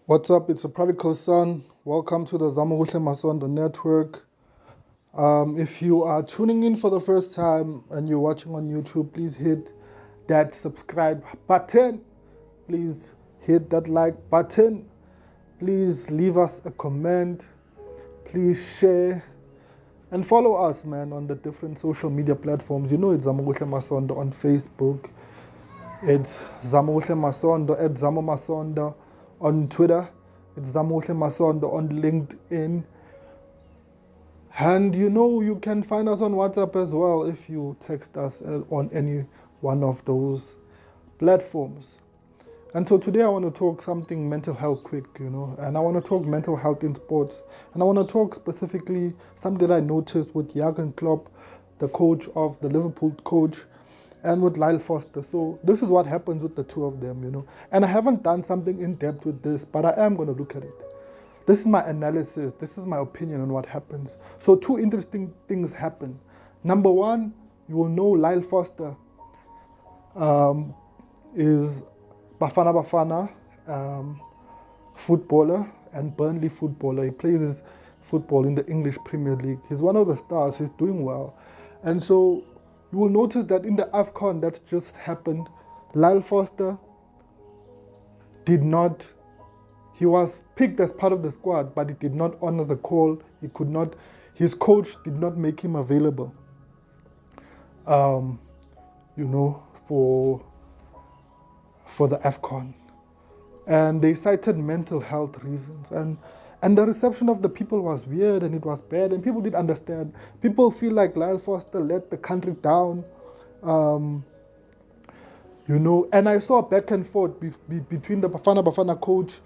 What's up? It's a prodigal son. Welcome to the Zamokuhle Masondo network. If you are tuning in for the first time and you're watching on YouTube, please hit that subscribe button. Please hit that like button. Please leave us a comment. Please share and follow us, man, on the different social media platforms. You know, it's Zamokuhle Masondo on Facebook. It's Zamokuhle Masondo at Zamo Masondo on Twitter. It's Zamokuhle Masondo on LinkedIn. And you know, you can find us on WhatsApp as well if you text us on any one of those platforms. And so today I want to talk something mental health quick, and I want to talk mental health in sports. And I want to talk specifically something that I noticed with Jurgen Klopp, the coach of the Liverpool coach, and with Lyle. So this is what happens with the two of them, And I haven't done something in depth with this, but I am going to look at it. This is my analysis. This is my opinion on what happens. So two interesting things happen. Number one, you will know Lyle is Bafana Bafana footballer and Burnley footballer. He plays his football in the English Premier League. He's one of the stars. He's doing well. And so you will notice that in the AFCON that's just happened, Lyle he was picked as part of the squad, but he did not honor the call. His coach did not make him available, for the AFCON. And they cited mental health reasons. And the reception of the people was weird and it was bad, and people didn't understand. People feel like Lyle let the country down, and I saw back and forth between the Bafana Bafana coach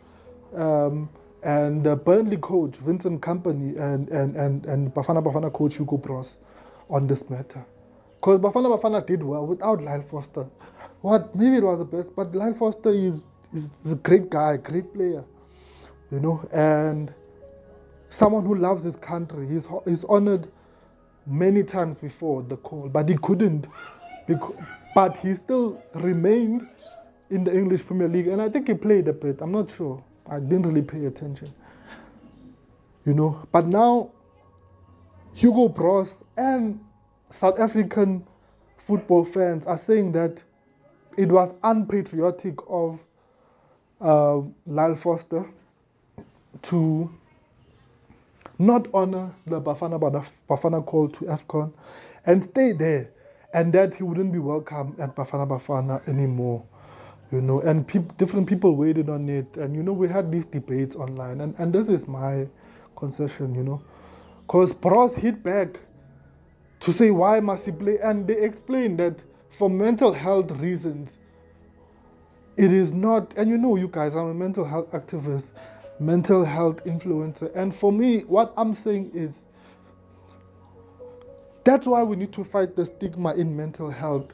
and the Burnley coach, Vincent Kompany, and Bafana Bafana coach Hugo Bros on this matter. Because Bafana Bafana did well without Lyle. Maybe it was the best, but Lyle is a great guy, great player, and someone who loves his country. He's honored many times before the call, but he couldn't, but he still remained in the English Premier League, and I think he played a bit. I'm not sure. I didn't really pay attention, But now, Hugo Bros and South African football fans are saying that it was unpatriotic of Lyle to not honor the Bafana call to AFCON and stay there, and that he wouldn't be welcome at Bafana Bafana anymore, and different people waited on it, and we had these debates online, and this is my concession, because Bros hit back to say why must he play, and they explained that for mental health reasons, it is not, and you guys, I'm a mental health activist, mental health influencer, and for me, what I'm saying is, that's why we need to fight the stigma in mental health.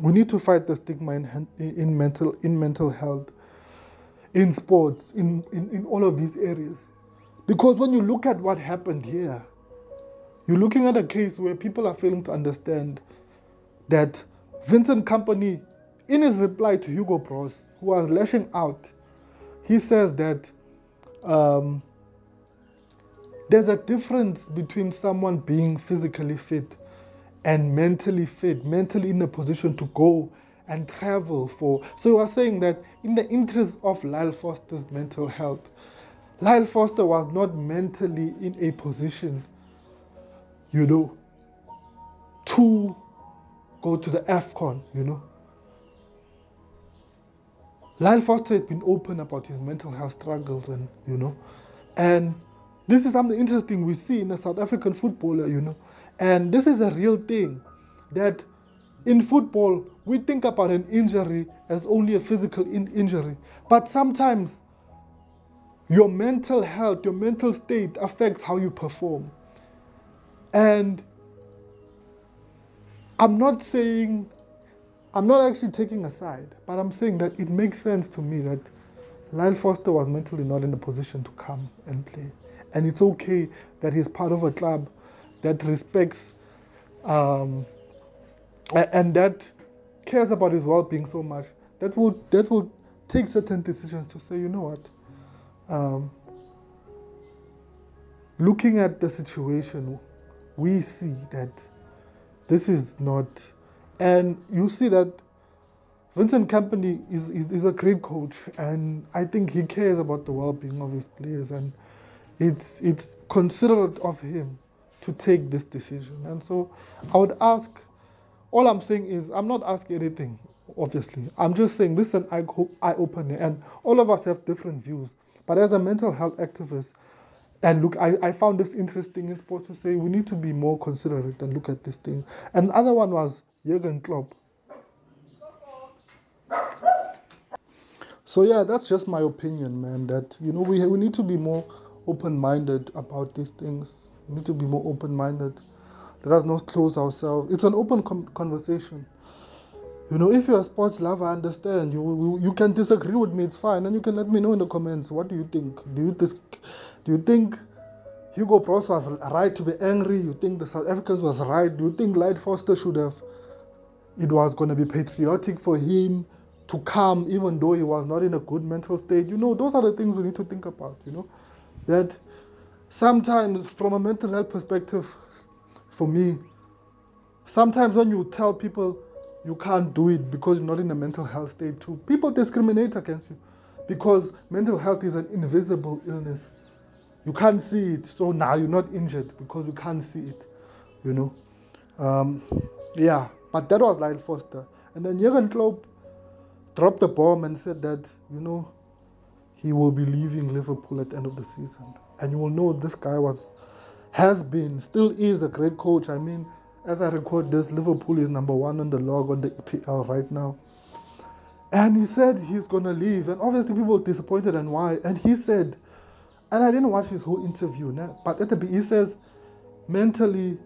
We need to fight the stigma in mental health, in sports, in all of these areas. Because when you look at what happened here, you're looking at a case where people are failing to understand that Vincent Kompany, in his reply to Hugo Bros, who was lashing out, he says that there's a difference between someone being physically fit and mentally in a position to go and travel for. So he was saying that in the interest of Lyle mental health, Lyle was not mentally in a position, to go to the AFCON, Lyle has been open about his mental health struggles, and this is something interesting we see in a South African footballer, and this is a real thing, that in football, we think about an injury as only a physical injury, but sometimes your mental health, your mental state affects how you perform. And I'm not actually taking a side, but I'm saying that it makes sense to me that Lyle was mentally not in a position to come and play. And it's okay that he's part of a club that respects and that cares about his well-being so much, that will take certain decisions to say, you know what, looking at the situation, we see that this is not, and you see that Vincent Kompany is a great coach, and I think he cares about the well-being of his players, and it's considerate of him to take this decision. And so I would ask, all I'm saying is, I'm not asking anything, obviously. I'm just saying this is an eye-opener, and all of us have different views. But as a mental health activist, and look, I found this interesting in sports to say we need to be more considerate and look at this thing. And the other one was Jurgen Klopp. So yeah, that's just my opinion, man, that, you know, we need to be more open-minded about these things. We need to be more open-minded. Let us not close ourselves. It's an open conversation. You know, if you're a sports lover, I understand. You can disagree with me, it's fine. And you can let me know in the comments, what do you think? Do you think Hugo Broos was right to be angry? You think the South Africans was right? Do you think Lyle it was going to be patriotic for him to come even though he was not in a good mental state? You know, those are the things we need to think about, you know. That sometimes from a mental health perspective, for me, sometimes when you tell people you can't do it because you're not in a mental health state too, people discriminate against you because mental health is an invisible illness. You can't see it, so now you're not injured because you can't see it, you know. Yeah, but that was Lyle Foster. And then Jurgen Klopp dropped the bomb and said that, you know, he will be leaving Liverpool at the end of the season. And you will know this guy still is a great coach. I mean, as I record this, Liverpool is number 1 on the log on the EPL right now. And he said he's going to leave. And obviously people were disappointed, and why. And he said, and I didn't watch his whole interview, but at the beginning he says, mentally,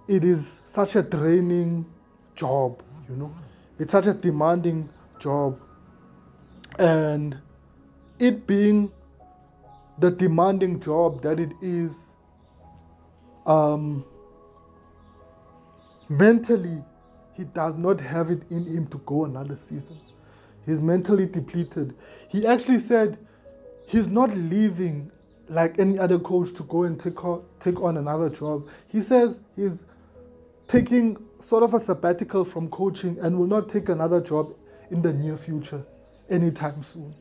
it is such a draining job, you know. It's such a demanding job. And it being the demanding job that it is, mentally, he does not have it in him to go another season. He's mentally depleted. He actually said he's not leaving like any other coach to go and take on another job. He says he's taking sort of a sabbatical from coaching and will not take another job in the near future anytime soon.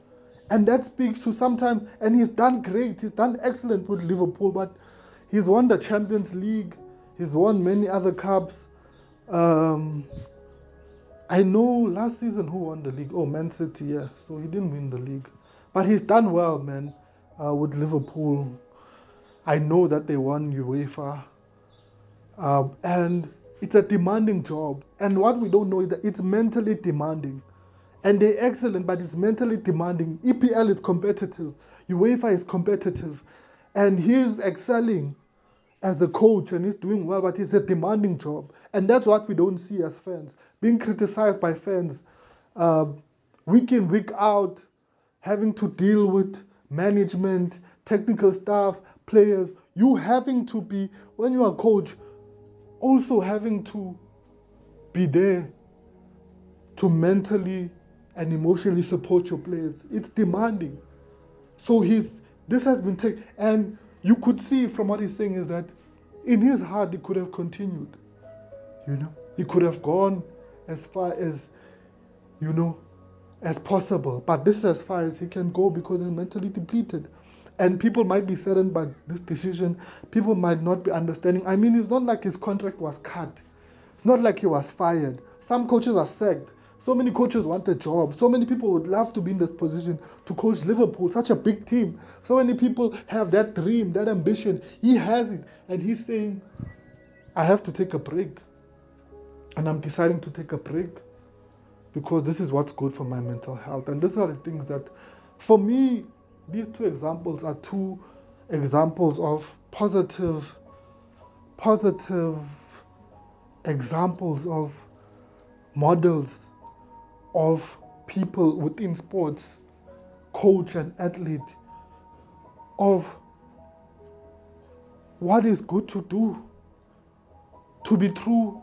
And that speaks to sometimes, and he's done great, he's done excellent with Liverpool, but he's won the Champions League, he's won many other cups. I know last season who won the league? Oh, Man City, yeah. So he didn't win the league. But he's done well, man, with Liverpool. I know that they won UEFA. And it's a demanding job. And what we don't know is that it's mentally demanding. And they're excellent, but it's mentally demanding. EPL is competitive. UEFA is competitive. And he's excelling as a coach and he's doing well, but it's a demanding job. And that's what we don't see as fans. Being criticized by fans week in, week out, having to deal with management, technical staff, players. You having to be, when you're a coach, also having to be there to mentally and emotionally support your players. It's demanding. So this has been taken, and you could see from what he's saying is that in his heart he could have continued. You know, he could have gone as far as, you know, as possible. But this is as far as he can go because he's mentally depleted. And people might be saddened by this decision. People might not be understanding. I mean, it's not like his contract was cut. It's not like he was fired. Some coaches are sacked. So many coaches want a job. So many people would love to be in this position to coach Liverpool, such a big team. So many people have that dream, that ambition. He has it. And he's saying, I have to take a break. And I'm deciding to take a break because this is what's good for my mental health. And these are the things that, for me, these two examples are two examples of positive examples of models of people within sports, coach and athlete, of what is good to do, to be true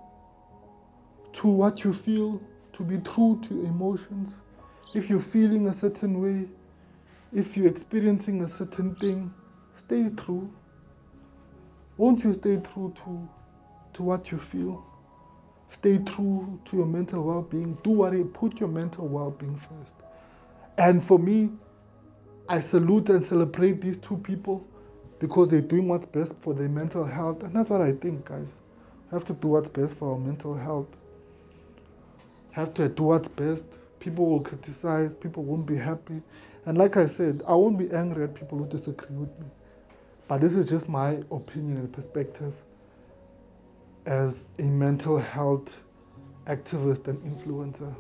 to what you feel, to be true to your emotions, If you're feeling a certain way, if you're experiencing a certain thing, stay true. Won't you stay true to what you feel? Stay true to your mental well-being. Put your mental well-being first. And for me, I salute and celebrate these two people because they're doing what's best for their mental health. And that's what I think, guys. We have to do what's best for our mental health. Have to do what's best. People will criticize, people won't be happy. And like I said, I won't be angry at people who disagree with me. But this is just my opinion and perspective as a mental health activist and influencer.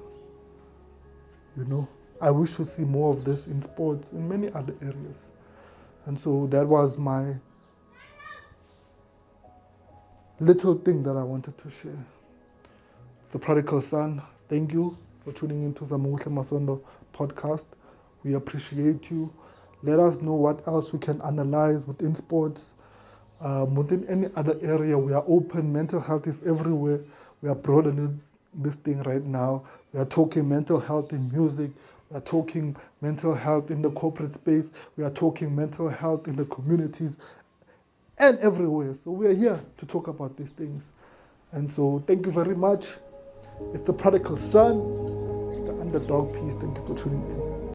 You know, I wish to see more of this in sports, in many other areas. And so that was my little thing that I wanted to share. The Prodigal Son, thank you for tuning into Zamokuhle Masondo podcast. We appreciate you. Let us know what else we can analyze within sports, within any other area. We are open. Mental health is everywhere. We are broadening this thing right now. We are talking mental health in music. We are talking mental health in the corporate space. We are talking mental health in the communities and everywhere. So we are here to talk about these things. And so thank you very much. It's the Prodigal Son. It's the underdog piece. Thank you for tuning in.